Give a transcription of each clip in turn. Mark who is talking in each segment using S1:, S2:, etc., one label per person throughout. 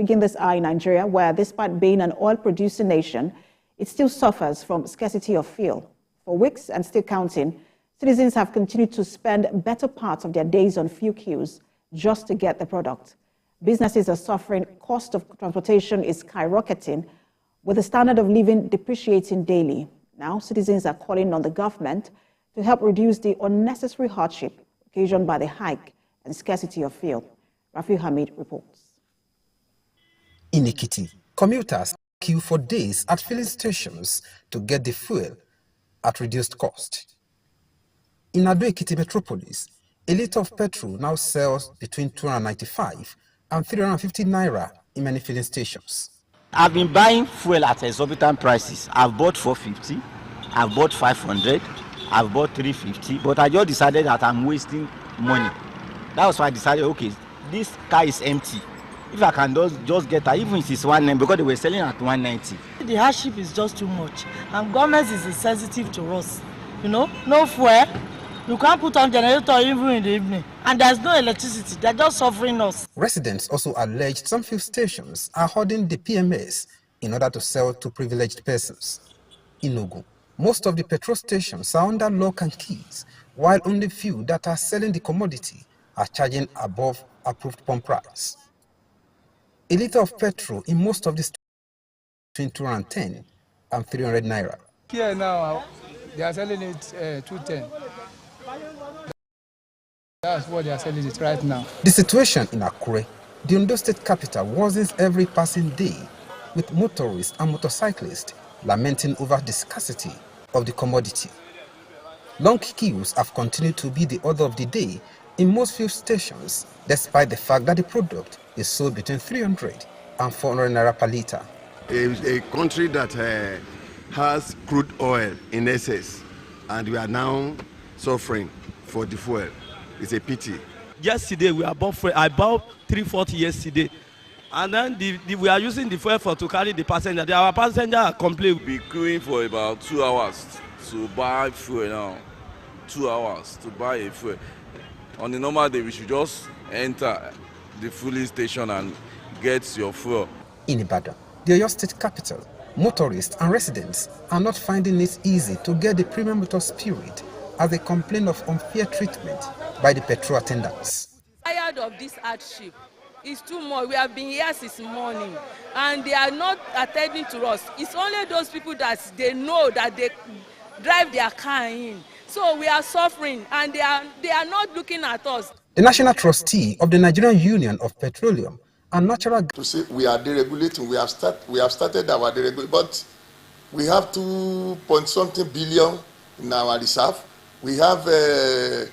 S1: begin this hour in Nigeria, where despite being an oil-producing nation, it still suffers from scarcity of fuel. For weeks and still counting, citizens have continued to spend better parts of their days on fuel queues just to get the product. Businesses are suffering, cost of transportation is skyrocketing, with the standard of living depreciating daily. Now, citizens are calling on the government to help reduce the unnecessary hardship occasioned by the hike and scarcity of fuel. Rafi Hamid reports.
S2: In Ekiti, commuters queue for days at filling stations to get the fuel at reduced cost. In Ado-Ekiti metropolis, a litre of petrol now sells between 295 and 350 naira in many filling stations.
S3: I've been buying fuel at exorbitant prices. I've bought 450, I've bought 500, I've bought 350, but I just decided that I'm wasting money. That was why I decided, okay, this car is empty. If I can just get her, even if it's 190, because they were selling at 190.
S4: The hardship is just too much, and government is insensitive to us. You know, no fuel, you can't put on generator even in the evening, and there's no electricity. They're just suffering us.
S2: Residents also alleged some fuel stations are hoarding the PMS in order to sell to privileged persons. In Ogun, most of the petrol stations are under lock and keys, while only few that are selling the commodity are charging above approved pump price. A litre of petrol in most of the stations between 210 and 300 naira.
S5: Here now, they are selling it 210. That's what they are selling it right now.
S2: The situation in Akure, the Ondo State capital, worsens every passing day, with motorists and motorcyclists lamenting over the scarcity of the commodity. Long queues have continued to be the order of the day in most fuel stations, despite the fact that the product is sold between 300 and 400 naira per litre.
S6: A country that has crude oil in excess, and we are now suffering for the fuel. It's a pity.
S7: Yesterday I bought 340 yesterday, and then we are using the fuel to carry the passenger. Our passenger are complaining.
S8: We'll be queuing for about 2 hours to buy fuel now. 2 hours to buy a fuel. On the normal day, we should just enter the fueling station and get your fuel.
S2: In Ibadan, the Oyo State capital, motorists and residents are not finding it easy to get the premium motor spirit as they complain of unfair treatment by the petrol attendants.
S9: Tired of this hardship. It's too much. We have been here since morning, and they are not attending to us. It's only those people that they know that they drive their car in. So we are suffering, and they are not looking at us.
S2: The national trustee of the Nigerian Union of Petroleum and Natural Gas.
S10: To say we are deregulating, we have started our deregulation, but we have 2-point-something billion in our reserve. We have a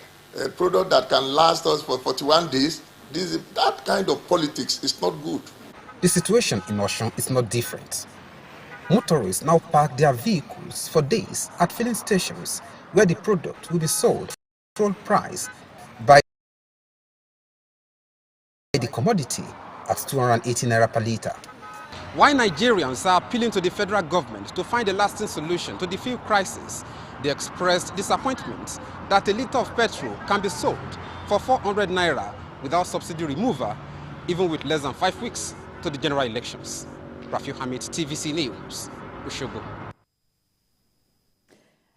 S10: product that can last us for 41 days. That kind of politics is not good.
S2: The situation in Osun is not different. Motorists now park their vehicles for days at filling stations where the product will be sold for full price by the commodity at 280 naira per litre.
S11: While Nigerians are appealing to the federal government to find a lasting solution to the fuel crisis, they expressed disappointment that a litre of petrol can be sold for 400 naira without subsidy removal, even with less than 5 weeks to the general elections. Rafi Hamid, TVC News, Osogbo.